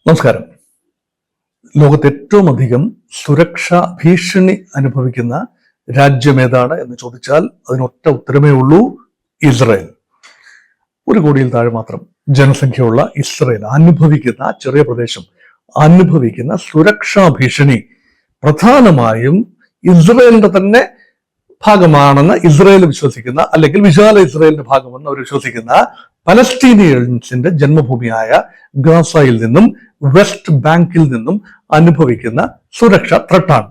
നമസ്കാരം. ലോകത്ത് ഏറ്റവും അധികം സുരക്ഷാ ഭീഷണി അനുഭവിക്കുന്ന രാജ്യം ഏതാണ് എന്ന് ചോദിച്ചാൽ അതിനൊറ്റ ഉത്തരമേ ഉള്ളൂ: ഇസ്രായേൽ. 1 കോടിയിൽ താഴെ മാത്രം ജനസംഖ്യയുള്ള ഇസ്രായേൽ അനുഭവിക്കുന്ന ചെറിയ പ്രദേശം അനുഭവിക്കുന്ന സുരക്ഷാ ഭീഷണി പ്രധാനമായും ഇസ്രായേലിന്റെ തന്നെ ഭാഗമാണെന്ന് ഇസ്രായേൽ വിശ്വസിക്കുന്ന, അല്ലെങ്കിൽ വിശാല ഇസ്രായേലിന്റെ ഭാഗമെന്ന് അവർ വിശ്വസിക്കുന്ന പലസ്തീനിയൻസിന്റെ ജന്മഭൂമിയായ ഗാസയിൽ നിന്നും വെസ്റ്റ് ബാങ്കിൽ നിന്നും അനുഭവിക്കുന്ന സുരക്ഷാ ത്രട്ടാണ്.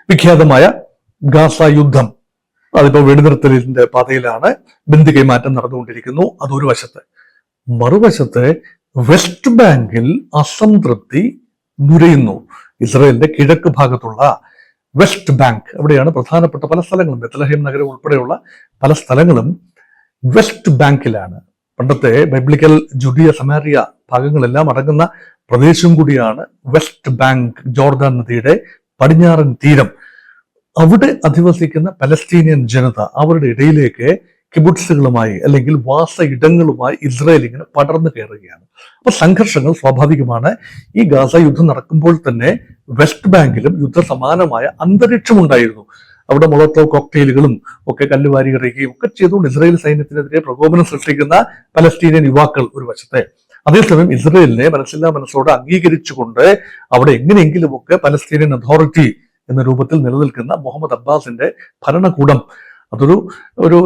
വിഖ്യാതമായ ഗാസ യുദ്ധം അതിപ്പോ വെടിനിർത്തലിന്റെ പാതയിലാണ്. ബന്ദി കൈമാറ്റം നടന്നുകൊണ്ടിരിക്കുന്നു. അതൊരു വശത്ത്. മറുവശത്ത് വെസ്റ്റ് ബാങ്കിൽ അസംതൃപ്തി നുരയുന്നു. ഇസ്രായേലിന്റെ കിഴക്ക് ഭാഗത്തുള്ള വെസ്റ്റ് ബാങ്ക്, അവിടെയാണ് പ്രധാനപ്പെട്ട പല സ്ഥലങ്ങളും, ബെത്ലഹേം നഗരം ഉൾപ്പെടെയുള്ള പല സ്ഥലങ്ങളും വെസ്റ്റ് ബാങ്കിലാണ്. പണ്ടത്തെ ബൈബിളിക്കൽ ജുഡിയ സമാരിയ ഭാഗങ്ങളെല്ലാം അടങ്ങുന്ന പ്രദേശം കൂടിയാണ് വെസ്റ്റ് ബാങ്ക്. ജോർദാൻ നദിയുടെ പടിഞ്ഞാറൻ തീരം. അവിടെ അധിവസിക്കുന്ന പലസ്തീനിയൻ ജനത, അവരുടെ ഇടയിലേക്ക് കിബുട്സുകളുമായി അല്ലെങ്കിൽ വാസ ഇടങ്ങളുമായി ഇസ്രായേൽ ഇങ്ങനെ പടർന്നു കയറുകയാണ്. അപ്പൊ സംഘർഷങ്ങൾ സ്വാഭാവികമാണ്. ഈ ഗാസ യുദ്ധം നടക്കുമ്പോൾ തന്നെ വെസ്റ്റ് ബാങ്കിലും യുദ്ധസമാനമായ അന്തരീക്ഷം ഉണ്ടായിരുന്നു. അവിടെ മൊളോട്ടോവ് കോക്ടെയിലുകളും ഒക്കെ കല്ലുവാരി എറിയുകയും ഒക്കെ ചെയ്തുകൊണ്ട് ഇസ്രായേൽ സൈന്യത്തിനെതിരെ പ്രകോപനം സൃഷ്ടിക്കുന്ന പലസ്തീനിയൻ യുവാക്കൾ ഒരു വശത്തെ, അതേസമയം ഇസ്രായേലിനെ മനസ്സില്ലാ മനസ്സോടെ അംഗീകരിച്ചുകൊണ്ട് അവിടെ എങ്ങനെയെങ്കിലുമൊക്കെ പലസ്തീനിയൻ അതോറിറ്റി എന്ന രൂപത്തിൽ നിലനിൽക്കുന്ന മുഹമ്മദ് അബ്ബാസിന്റെ ഭരണകൂടം, അതൊരു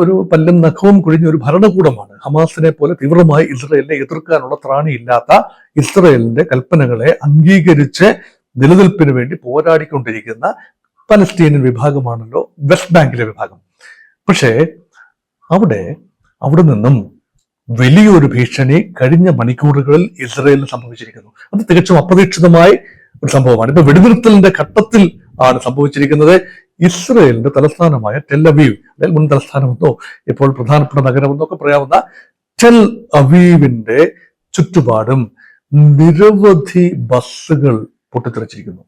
ഒരു പല്ലും നഖവും കുഴിഞ്ഞ ഒരു ഭരണകൂടമാണ്. ഹമാസിനെ പോലെ തീവ്രമായി ഇസ്രായേലിനെ എതിർക്കാനുള്ള ത്രാണിയില്ലാത്ത ഇസ്രായേലിന്റെ കൽപ്പനകളെ അംഗീകരിച്ച് നിലനിൽപ്പിന് വേണ്ടി പോരാടിക്കൊണ്ടിരിക്കുന്ന പലസ്തീനിയൻ വിഭാഗമാണല്ലോ വെസ്റ്റ് ബാങ്കിലെ വിഭാഗം. പക്ഷേ അവിടെ നിന്നും വലിയൊരു ഭീഷണി കഴിഞ്ഞ മണിക്കൂറുകളിൽ ഇസ്രായേലിന് സംഭവിച്ചിരിക്കുന്നു. അത് തികച്ചും അപ്രതീക്ഷിതമായ ഒരു സംഭവമാണ്. ഇപ്പൊ വെടിനിർത്തലിന്റെ ഘട്ടത്തിൽ ആണ് സംഭവിച്ചിരിക്കുന്നത്. ഇസ്രായേലിന്റെ തലസ്ഥാനമായ ടെൽ അവീവ്, അല്ലെങ്കിൽ മുൻ തലസ്ഥാനമെന്നോ ഇപ്പോൾ പ്രധാനപ്പെട്ട നഗരമെന്നോ ഒക്കെ പറയാവുന്ന ടെൽ അവീവിന്റെ ചുറ്റുപാടും നിരവധി ബസ്സുകൾ പൊട്ടിത്തെറിച്ചിരിക്കുന്നു.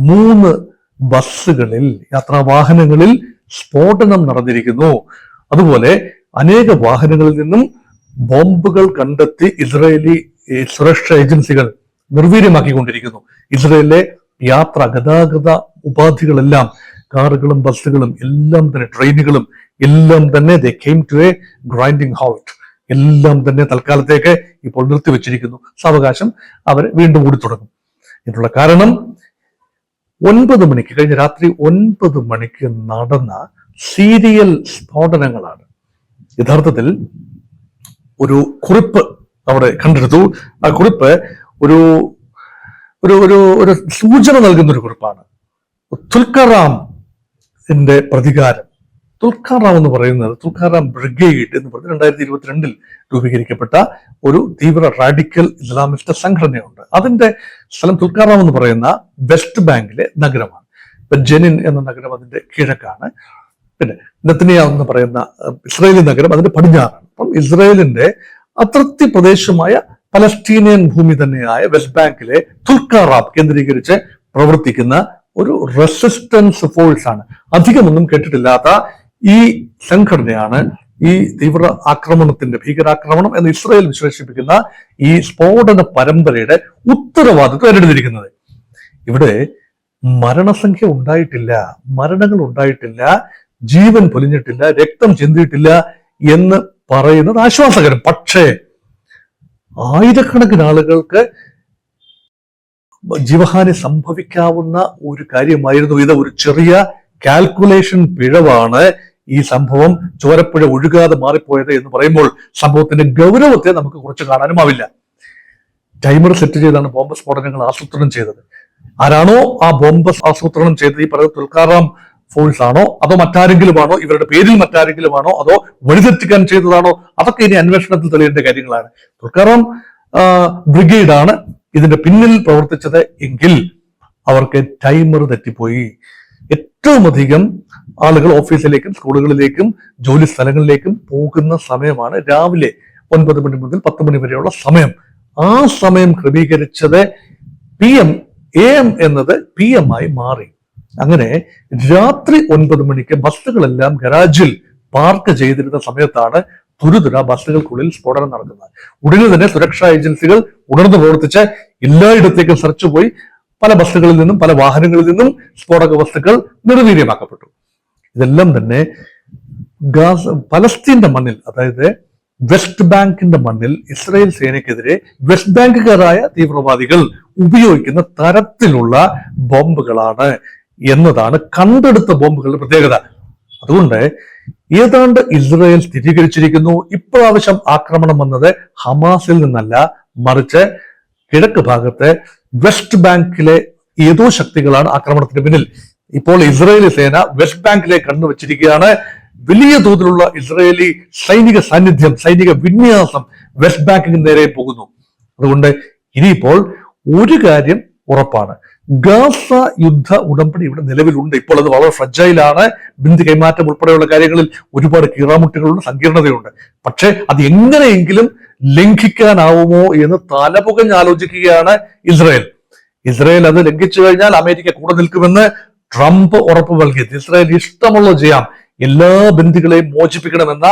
3 ബസ്സുകളിൽ, യാത്രാവാഹനങ്ങളിൽ സ്ഫോടനം നടന്നിരിക്കുന്നു. അതുപോലെ അനേക വാഹനങ്ങളിൽ നിന്നും ബോംബുകൾ കണ്ടെത്തി ഇസ്രായേലി സുരക്ഷാ ഏജൻസികൾ നിർവീര്യമാക്കിക്കൊണ്ടിരിക്കുന്നു. ഇസ്രായേലിലെ ഗതാഗത ഉപാധികളെല്ലാം, കാറുകളും ബസ്സുകളും എല്ലാം തന്നെ, ട്രെയിനുകളും എല്ലാം തന്നെ they came to a grinding halt. എല്ലാം തന്നെ തൽക്കാലത്തേക്ക് ഇപ്പോൾ നിർത്തിവെച്ചിരിക്കുന്നു. സാവകാശം അവർ വീണ്ടും ഓടി തുടങ്ങും. ഇതിനുള്ള കാരണം 9 മണിക്ക്, കഴിഞ്ഞ രാത്രി 9 മണിക്ക് നടന്ന സീരിയൽ സ്ഫോടനങ്ങളാണ്. യഥാർത്ഥത്തിൽ ഒരു കുറിപ്പ് അവിടെ കണ്ടെടുത്തു. ആ കുറിപ്പ് ഒരു ഒരു സൂചന നൽകുന്ന ഒരു കുറിപ്പാണ്. തുൽക്കറാമിന്റെ പ്രതികാരം. തുൽക്കറാം എന്ന് പറയുന്നത്, തുൽക്കറാം ബ്രിഗേഡ് എന്ന് പറഞ്ഞ് 2022 രൂപീകരിക്കപ്പെട്ട ഒരു തീവ്ര റാഡിക്കൽ ഇസ്ലാമിസ്റ്റ് സംഘടനയുണ്ട്. അതിന്റെ സ്ഥലം തുൽക്കറാം എന്ന് പറയുന്ന വെസ്റ്റ് ബാങ്കിലെ നഗരമാണ്. ഇപ്പൊ ജെനിൻ എന്ന നഗരം അതിന്റെ കിഴക്കാണ്. പിന്നെ നെത്തനിയ എന്ന് പറയുന്ന ഇസ്രായേലി നഗരം അതിന്റെ പടിഞ്ഞാറാണ്. അപ്പം ഇസ്രായേലിന്റെ അതിർത്തി പ്രദേശമായ പലസ്തീനിയൻ ഭൂമി തന്നെയായ വെസ്റ്റ് ബാങ്കിലെ തുൽക്കറാം കേന്ദ്രീകരിച്ച് പ്രവർത്തിക്കുന്ന ഒരു റെസിസ്റ്റൻസ് ഫോഴ്സ് ആണ്. അധികമൊന്നും കേട്ടിട്ടില്ലാത്ത ഈ സംഘടനയാണ് ഈ തീവ്ര ആക്രമണത്തിന്റെ, ഭീകരാക്രമണം എന്ന് ഇസ്രായേൽ വിശേഷിപ്പിക്കുന്ന ഈ സ്ഫോടന പരമ്പരയുടെ ഉത്തരവാദിത്വം ഏറ്റെടുത്തിരിക്കുന്നത്. ഇവിടെ മരണസംഖ്യ ഉണ്ടായിട്ടില്ല, മരണങ്ങൾ ഉണ്ടായിട്ടില്ല, ജീവൻ പൊലിഞ്ഞിട്ടില്ല, രക്തം ചിന്തിയിട്ടില്ല എന്ന് പറയുന്നത് ആശ്വാസകരം. പക്ഷേ ആയിരക്കണക്കിന് ആളുകൾക്ക് ജീവഹാനി സംഭവിക്കാവുന്ന ഒരു കാര്യമായിരുന്നു ഇത്. ഒരു ചെറിയ കാൽക്കുലേഷൻ പിഴവാണ് ഈ സംഭവം ചോരപ്പുഴ ഒഴുകാതെ മാറിപ്പോയത് എന്ന് പറയുമ്പോൾ സംഭവത്തിന്റെ ഗൗരവത്തെ നമുക്ക് കുറച്ച് കാണാനുമാവില്ല. ടൈമർ സെറ്റ് ചെയ്താണ് ബോംബ് സ്ഫോടനങ്ങൾ ആസൂത്രണം ചെയ്തത്. ആരാണോ ആ ബോംബ് ആസൂത്രണം ചെയ്തത്, ഈ പറയുന്ന തുൽക്കറാം ഫോഴ്സ് ആണോ, അതോ മറ്റാരെങ്കിലുമാണോ, ഇവരുടെ പേരിൽ മറ്റാരെങ്കിലുമാണോ, അതോ വഴിതെറ്റിക്കാൻ ചെയ്തതാണോ, അതൊക്കെ ഇനി അന്വേഷണത്തിൽ തെളിയേണ്ട കാര്യങ്ങളാണ്. തുൽക്കറാം ബ്രിഗേഡാണ് ഇതിന്റെ പിന്നിൽ പ്രവർത്തിച്ചത് എങ്കിൽ അവർക്ക് ടൈമർ തെറ്റിപ്പോയി. ഏറ്റവും അധികം ആളുകൾ ഓഫീസിലേക്കും സ്കൂളുകളിലേക്കും ജോലി സ്ഥലങ്ങളിലേക്കും പോകുന്ന സമയമാണ് രാവിലെ 9 മണി മുതൽ 10 മണി വരെയുള്ള സമയം. ആ സമയം ക്രമീകരിച്ചത് PM, AM എന്നത് PM ആയി മാറി. അങ്ങനെ രാത്രി 9 മണിക്ക് ബസ്സുകളെല്ലാം ഗരാജിൽ പാർക്ക് ചെയ്തിരുന്ന സമയത്താണ് തുരുതുര ബസ്സുകൾക്കുള്ളിൽ സ്ഫോടനം നടക്കുന്നത്. ഉടനെ തന്നെ സുരക്ഷാ ഏജൻസികൾ ഉണർന്നു പ്രവർത്തിച്ച് എല്ലായിടത്തേക്കും സെർച്ച് പോയി. പല ബസ്സുകളിൽ നിന്നും പല വാഹനങ്ങളിൽ നിന്നും സ്ഫോടക വസ്തുക്കൾ നിർവീര്യമാക്കപ്പെട്ടു. ഇതെല്ലാം തന്നെ പലസ്തീന്റെ മണ്ണിൽ, അതായത് വെസ്റ്റ് ബാങ്കിന്റെ മണ്ണിൽ ഇസ്രായേൽ സേനയ്ക്കെതിരെ വെസ്റ്റ് ബാങ്കുകാരായ തീവ്രവാദികൾ ഉപയോഗിക്കുന്ന തരത്തിലുള്ള ബോംബുകളാണ് എന്നതാണ് കണ്ടെടുത്ത ബോംബുകളുടെ പ്രത്യേകത. അതുകൊണ്ട് ഏതാണ്ട് ഇസ്രായേൽ സ്ഥിരീകരിച്ചിരിക്കുന്നു, ഇപ്രാവശ്യം ആക്രമണം വന്നത് ഹമാസിൽ നിന്നല്ല, മറിച്ച് കിഴക്ക് ഭാഗത്തെ വെസ്റ്റ് ബാങ്കിലെ ഏതോ ശക്തികളാണ് ആക്രമണത്തിന് പിന്നിൽ. ഇപ്പോൾ ഇസ്രായേലി സേന വെസ്റ്റ് ബാങ്കിലേക്ക് കണ്ണുവച്ചിരിക്കുകയാണ്. വലിയ തോതിലുള്ള ഇസ്രായേലി സൈനിക സാന്നിധ്യം, സൈനിക വിന്യാസം വെസ്റ്റ് ബാങ്കിന് നേരെ പോകുന്നു. അതുകൊണ്ട് ഇനിയിപ്പോൾ ഒരു കാര്യം ഉറപ്പാണ്, ഗാസ യുദ്ധ ഉടമ്പടി ഇവിടെ നിലവിലുണ്ട്. ഇപ്പോൾ അത് വളരെ ഫ്രജൈലാണ്. ബിന്ദു കൈമാറ്റം ഉൾപ്പെടെയുള്ള കാര്യങ്ങളിൽ ഒരുപാട് കീറാമുട്ടുകളുണ്ട്, സങ്കീർണതയുണ്ട്. പക്ഷെ അത് എങ്ങനെയെങ്കിലും ലംഘിക്കാനാവുമോ എന്ന് തലപുകഞ്ഞ് ആലോചിക്കുകയാണ് ഇസ്രായേൽ അത് ലംഘിച്ചു കഴിഞ്ഞാൽ അമേരിക്ക കൂടെ നിൽക്കുമെന്ന് ട്രംപ് ഉറപ്പ് നൽകിയത്. ഇസ്രായേൽ ഇഷ്ടമുള്ളത് ചെയ്യാം, എല്ലാ ബന്ദികളെയും മോചിപ്പിക്കണമെന്ന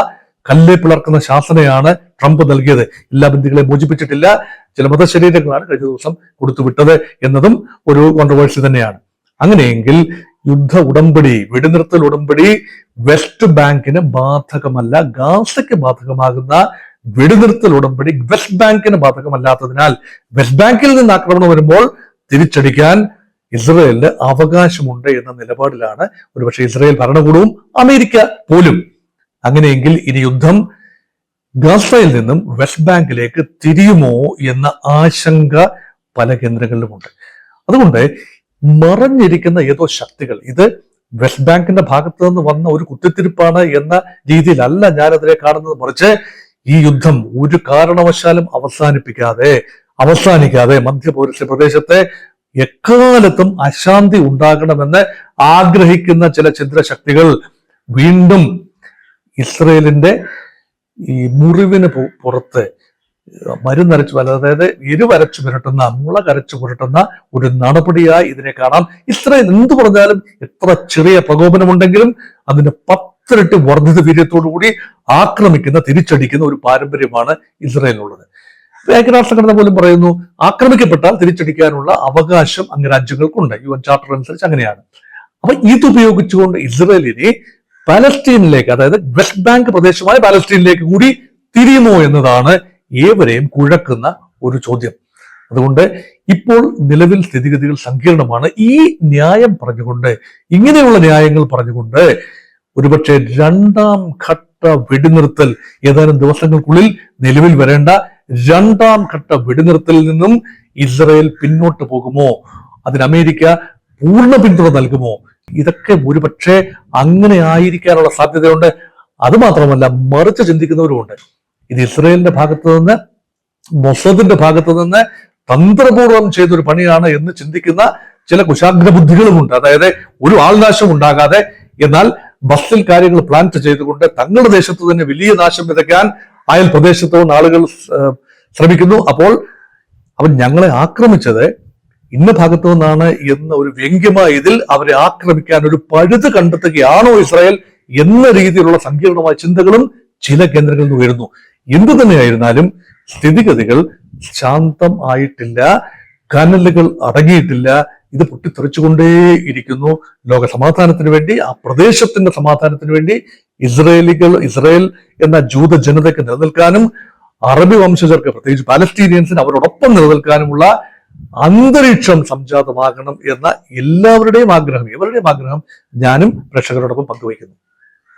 കല്ലെ പിളർക്കുന്ന ശാസനയാണ് ട്രംപ് നൽകിയത്. എല്ലാ ബന്ദികളെയും മോചിപ്പിച്ചിട്ടില്ല, ചില മതശരീരങ്ങളാണ് കഴിഞ്ഞ ദിവസം കൊടുത്തുവിട്ടത് എന്നതും ഒരു കോൺട്രവേഴ്സി തന്നെയാണ്. അങ്ങനെയെങ്കിൽ യുദ്ധ ഉടമ്പടി, വെടിനിർത്തൽ ഉടമ്പടി വെസ്റ്റ് ബാങ്കിന് ബാധകമല്ല. ഗാസയ്ക്ക് ബാധകമാകുന്ന വെടിനിർത്തൽ ഉടമ്പടി വെസ്റ്റ് ബാങ്കിന് ബാധകമല്ലാത്തതിനാൽ വെസ്റ്റ് ബാങ്കിൽ നിന്ന് ആക്രമണം വരുമ്പോൾ തിരിച്ചടിക്കാൻ ഇസ്രായേലിന് അവകാശമുണ്ട് എന്ന നിലപാടിലാണ് ഒരുപക്ഷെ ഇസ്രായേൽ ഭരണകൂടവും അമേരിക്ക പോലും. അങ്ങനെയെങ്കിൽ ഇനി യുദ്ധം ഗാസയിൽ നിന്നും വെസ്റ്റ് ബാങ്കിലേക്ക് തിരിയുമോ എന്ന ആശങ്ക പല കേന്ദ്രങ്ങളിലുമുണ്ട്. അതുകൊണ്ട് മറഞ്ഞിരിക്കുന്ന ഏതോ ശക്തികൾ, ഇത് വെസ്റ്റ് ബാങ്കിന്റെ ഭാഗത്ത് നിന്ന് വന്ന ഒരു കുത്തിത്തിരിപ്പാണ് എന്ന രീതിയിലല്ല ഞാനതിനെ കാണുന്നത്, മറിച്ച് ഈ യുദ്ധം ഒരു കാരണവശാലും അവസാനിക്കാതെ മധ്യപൗരസ്ത്യ പ്രദേശത്തെ എക്കാലത്തും അശാന്തി ഉണ്ടാകണമെന്ന് ആഗ്രഹിക്കുന്ന ചില ചിദ്രശക്തികൾ വീണ്ടും ഇസ്രയേലിന്റെ ഈ മുറിവിന് പുറത്ത് മരുന്നരച്ചു, അതായത് എരിവരച്ചു പുരട്ടുന്ന, മുളകരച്ചു പുരട്ടുന്ന ഒരു നടപടിയായി ഇതിനെ കാണാം. ഇസ്രായേൽ എന്തു പറഞ്ഞാലും, എത്ര ചെറിയ പ്രകോപനമുണ്ടെങ്കിലും അതിന്റെ 10 ഇരട്ടി വർദ്ധിത വീര്യത്തോടുകൂടി ആക്രമിക്കുന്ന, തിരിച്ചടിക്കുന്ന ഒരു പാരമ്പര്യമാണ് ഇസ്രായേലിനുള്ളത്. ഐക്യരാഷ്ട്രഘടന പോലും പറയുന്നു, ആക്രമിക്കപ്പെട്ടാൽ തിരിച്ചടിക്കാനുള്ള അവകാശം അംഗരാജ്യങ്ങൾക്കുണ്ട്. UN ചാർട്ടർ അനുസരിച്ച് അങ്ങനെയാണ്. അപ്പൊ ഇതുപയോഗിച്ചുകൊണ്ട് ഇസ്രായേലിനെ പാലസ്തീനിലേക്ക്, അതായത് വെസ്റ്റ് ബാങ്ക് പ്രദേശമായ പാലസ്തീനിലേക്ക് കൂടി തിരിയുമോ എന്നതാണ് ഏവരെയും കുഴക്കുന്ന ഒരു ചോദ്യം. അതുകൊണ്ട് ഇപ്പോൾ നിലവിൽ സ്ഥിതിഗതികൾ സങ്കീർണമാണ്. ഈ ന്യായം പറഞ്ഞുകൊണ്ട്, ഇങ്ങനെയുള്ള ന്യായങ്ങൾ പറഞ്ഞുകൊണ്ട് ഒരുപക്ഷെ 2ാം ഘട്ട വെടിനിർത്തൽ, ഏതാനും ദിവസങ്ങൾക്കുള്ളിൽ നിലവിൽ വരേണ്ട 2ാം ഘട്ട വെടിനിർത്തലിൽ നിന്നും ഇസ്രായേൽ പിന്നോട്ട് പോകുമോ? അതിന് അമേരിക്ക പൂർണ്ണ പിന്തുണ നൽകുമോ? ഇതൊക്കെ ഒരുപക്ഷെ അങ്ങനെ ആയിരിക്കാനുള്ള സാധ്യതയുണ്ട്. അത് മാത്രമല്ല, മറിച്ച് ചിന്തിക്കുന്നവരുമുണ്ട്, ഇത് ഇസ്രായേലിന്റെ ഭാഗത്ത് നിന്ന്, മൊസാദിന്റെ ഭാഗത്ത് നിന്ന് തന്ത്രപൂർവം ചെയ്തൊരു പണിയാണ് എന്ന് ചിന്തിക്കുന്ന ചില കുശാഗ്ര ബുദ്ധികളുമുണ്ട്. അതായത് ഒരു ആൾനാശം ഉണ്ടാകാതെ, എന്നാൽ ബസ്സിൽ കാര്യങ്ങൾ പ്ലാൻ ചെയ്തുകൊണ്ട് തങ്ങളുടെ ദേശത്ത് തന്നെ വലിയ നാശം വിതയ്ക്കാൻ അയൽ പ്രദേശത്ത് നിന്ന് ആളുകൾ ശ്രമിക്കുന്നു. അപ്പോൾ ഞങ്ങളെ ആക്രമിച്ചത് ഇന്ന ഭാഗത്തു നിന്നാണ് എന്ന ഒരു വ്യംഗ്യമായ ഇതിൽ അവരെ ആക്രമിക്കാൻ ഒരു പഴുത് കണ്ടെത്തുകയാണോ ഇസ്രായേൽ എന്ന രീതിയിലുള്ള സങ്കീർണമായ ചിന്തകളും ചില കേന്ദ്രങ്ങളിൽ നിന്ന് ഉയരുന്നു. എന്തു തന്നെയായിരുന്നാലും സ്ഥിതിഗതികൾ ശാന്തം ആയിട്ടില്ല, കനലുകൾ അടങ്ങിയിട്ടില്ല. ഇത് പൊട്ടിത്തെറിച്ചുകൊണ്ടേയിരിക്കുന്നു. ലോക സമാധാനത്തിന് വേണ്ടി, ആ പ്രദേശത്തിന്റെ സമാധാനത്തിന് വേണ്ടി ഇസ്രായേൽ എന്ന ജൂത ജനതയ്ക്ക് നിലനിൽക്കാനും, അറബി വംശജർക്ക്, പ്രത്യേകിച്ച് പാലസ്തീനിയൻസിന് അവരോടൊപ്പം നിലനിൽക്കാനുമുള്ള അന്തരീക്ഷം സംജാതമാകണം എന്ന എല്ലാവരുടെയും ആഗ്രഹം, ഇവരുടെയും ആഗ്രഹം ഞാനും പ്രേക്ഷകരോടൊപ്പം പങ്കുവയ്ക്കുന്നു.